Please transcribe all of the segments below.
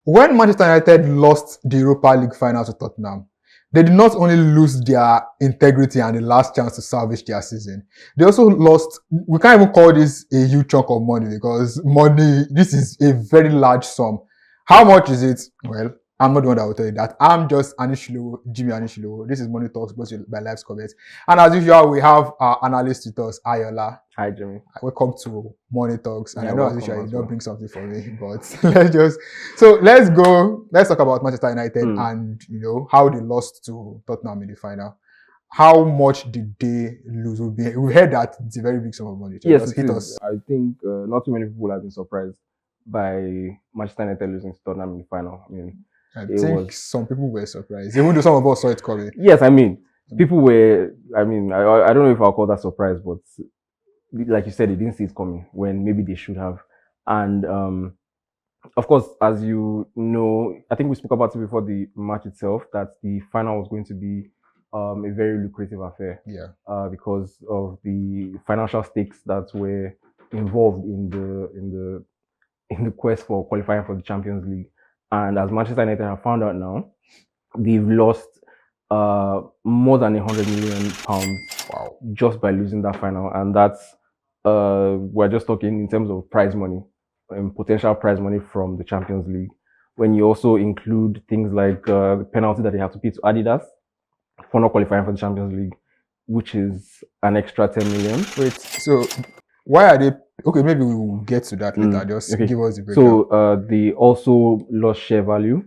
When Manchester United lost the Europa League final to Tottenham, they did not only lose their integrity and the last chance to salvage their season, they also lost, we can't even call this a huge chunk of money because money, this is a very large sum. How much is it? Well, I'm not the one that will tell you that. I'm just Anishilu, Jimmy Anishilu. This is Money Talks, brought to you by Life's Comments. And as usual, we have our analyst with us, Ayola. Hi, Jimmy. Welcome to Money Talks. And Yeah, I know as welcome usual, you as don't well. bring something for me, but let's talk about Manchester United and how they lost to Tottenham in the final. How much did they lose? We heard that it's a very big sum of money. So Yes, just it hit is. us. I think not too many people have been surprised by Manchester United losing to Tottenham in the final. I mean, I it think was. some people were surprised, even though some of us saw it coming. Yes, I mean, people were. I mean, I don't know if I'll call that surprise, but like you said, they didn't see it coming when maybe they should have. And of course, as you know, I think we spoke about it before the match itself that the final was going to be a very lucrative affair. Yeah. Because of the financial stakes that were involved in the quest for qualifying for the Champions League. And as Manchester United have found out now, they've lost more than £100 million Wow. just by losing that final. And that's we're just talking in terms of prize money, potential prize money from the Champions League. When you also include things like the penalty that they have to pay to Adidas for not qualifying for the Champions League, which is an extra 10 million. Wait, so why are they okay? Maybe we will get to that later. Just Okay. give us the breakdown. So they also lost share value.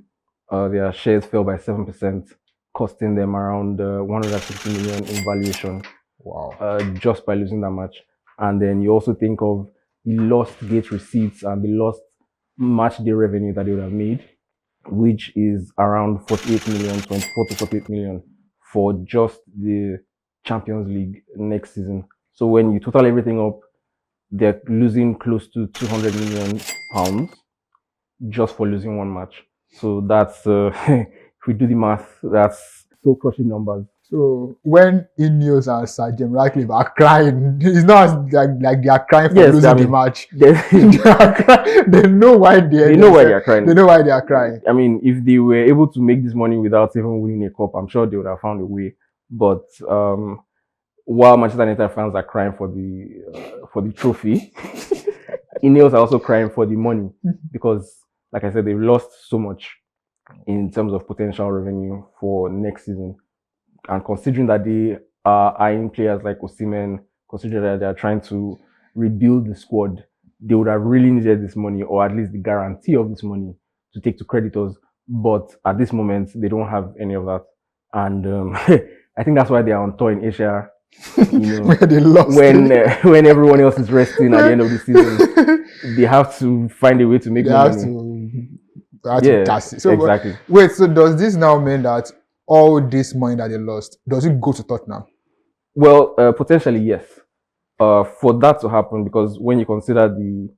Their shares fell by 7%, costing them around 160 million in valuation. Wow. Just by losing that match. And then you also think of the lost gate receipts and the lost match day revenue that they would have made, which is around 48 million, 24 to 48 million for just the Champions League next season. So when you total everything up, they're losing close to 200 million pounds just for losing one match. So that's if we do the math, that's so crushing numbers. So when Ineos and Sir Jim Ratcliffe are crying, it's not like they are crying for Yes, losing I mean, the match. they They know why they know why they are crying. They know why they are crying. I mean, if they were able to make this money without even winning a cup, I'm sure they would have found a way. But while Manchester United fans are crying for the trophy, Ineos are also crying for the money because, like I said, they've lost so much in terms of potential revenue for next season. And considering that they are eyeing players like Osimhen, considering that they are trying to rebuild the squad, they would have really needed this money, or at least the guarantee of this money, to take to creditors. But at this moment, they don't have any of that. And I think that's why they are on tour in Asia. You know, Where they lost when everyone else is resting at the end of the season, they have to find a way to make more money. to cash it. So exactly. Wait, so does this now mean that all this money that they lost, does it go to Tottenham? Well, potentially yes. For that to happen, because when you consider the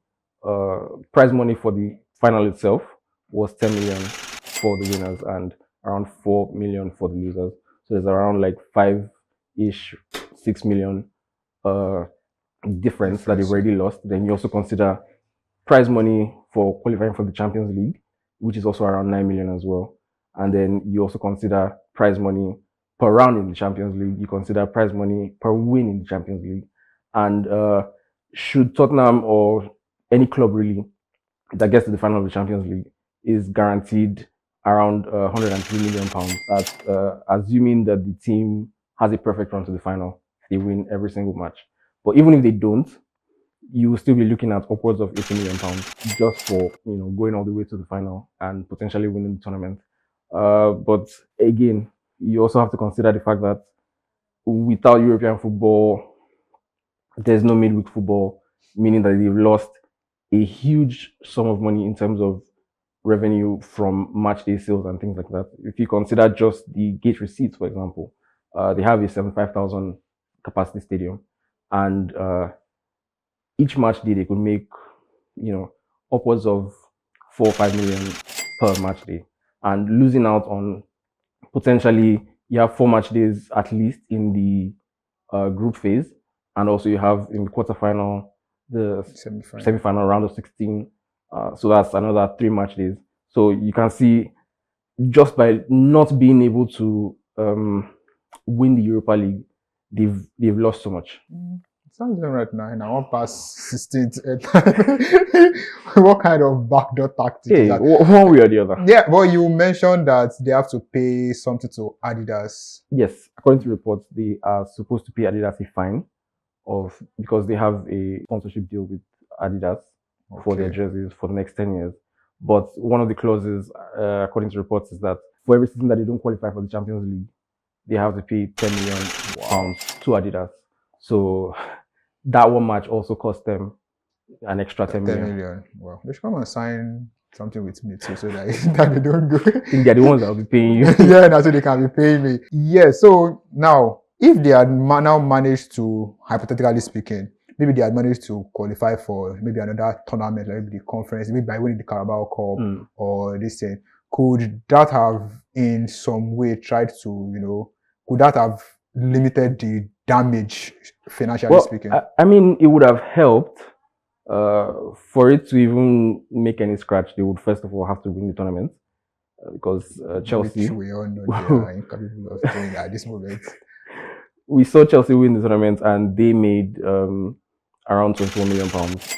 prize money for the final itself was 10 million for the winners and around 4 million for the losers. So there's around like 5-ish, 6 million difference that they've already lost. Then you also consider prize money for qualifying for the Champions League, which is also around 9 million as well. And then you also consider prize money per round in the Champions League. You consider prize money per win in the Champions League. And should Tottenham or any club really that gets to the final of the Champions League is guaranteed around 103 million pounds. That's assuming that the team has a perfect run to the final. They win every single match. But even if they don't, you will still be looking at upwards of 80 million pounds just for going all the way to the final and potentially winning the tournament. But again, you also have to consider the fact that without European football, there's no midweek football, meaning that they've lost a huge sum of money in terms of revenue from match day sales and things like that. If you consider just the gate receipts, for example, they have a 75,000 capacity stadium, and each match day they could make, upwards of 4 or 5 million per match day, and losing out on potentially you have 4 match days at least in the group phase, and also you have in the quarterfinal the semi-final round of 16. So that's another 3 match days. So you can see just by not being able to win the Europa League, they've lost so much. Sounds right now. And I want pass 16th. What kind of backdoor tactic is Hey, that? one way or the other. Yeah, well, you mentioned that they have to pay something to Adidas. Yes, according to reports, they are supposed to pay Adidas a fine because they have a sponsorship deal with Adidas for their Okay. jerseys for the next 10 years. But one of the clauses, according to reports, is that for every season that they don't qualify for the Champions League, they have to pay 10 million pounds to Adidas. So that one match also cost them an extra 10 10 million. million. Well, they should come and sign something with me too, so that, that they don't go. I think they're the ones that will be paying you. Yeah, that's so they can be paying me. Yeah, so now, if they had now managed to, hypothetically speaking, maybe they had managed to qualify for maybe another tournament, like maybe the conference, maybe by winning the Carabao Cup or this thing, could that have in some way tried to, could that have limited the damage financially Well, speaking? I mean, it would have helped. For it to even make any scratch, they would first of all have to win the tournament because Chelsea. Which we all know they are incapable of doing at this moment. We saw Chelsea win the tournament and they made around 21 million pounds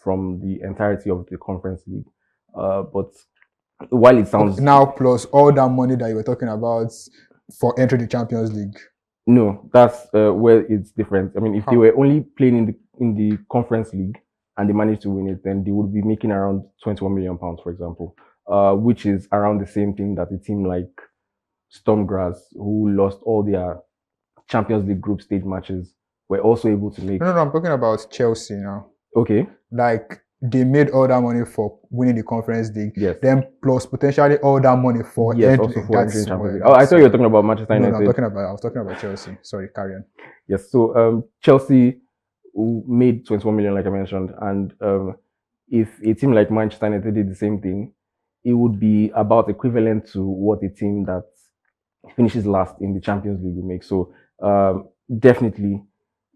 from the entirety of the Conference League. But while it sounds now plus all that money that you were talking about for entering the Champions League. No, that's where it's different. I mean, if they were only playing in the Conference League and they managed to win it, then they would be making around 21 million pounds, for example, which is around the same thing that a team like Stormgrass, who lost all their Champions League group stage matches, were also able to make. No, I'm talking about Chelsea now. Okay. Like they made all that money for winning the Conference League. Yes. Then plus potentially all that money for also for entering Champions League. Oh, I thought you were talking about Manchester United. No, I was talking about Chelsea. Sorry, carry on. Yes. So Chelsea made 21 million, like I mentioned, and if a team like Manchester United did the same thing, it would be about equivalent to what a team that finishes last in the Champions League would make. So definitely,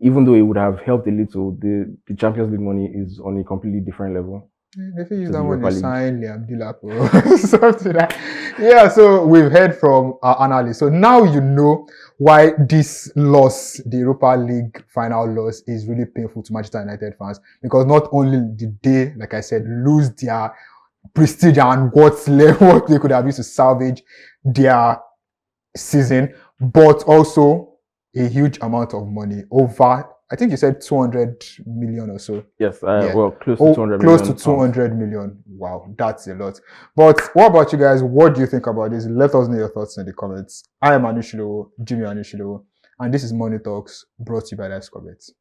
even though it would have helped a little, the Champions League money is on a completely different level. If you use that money to sign Liam Delap or something like that. Yeah, so we've heard from our analysts. So now you know why this loss, the Europa League final loss, is really painful to Manchester United fans. Because not only did they, like I said, lose their prestige and what they could have used to salvage their season, but also a huge amount of money, over, I think you said 200 million or so. Yes, well, close to 200 million. Close to 200 million. Wow, that's a lot. But what about you guys? What do you think about this? Let us know your thoughts in the comments. I am Anushilo, Jimmy Anushilo, and this is Money Talks, brought to you by Dice Comments.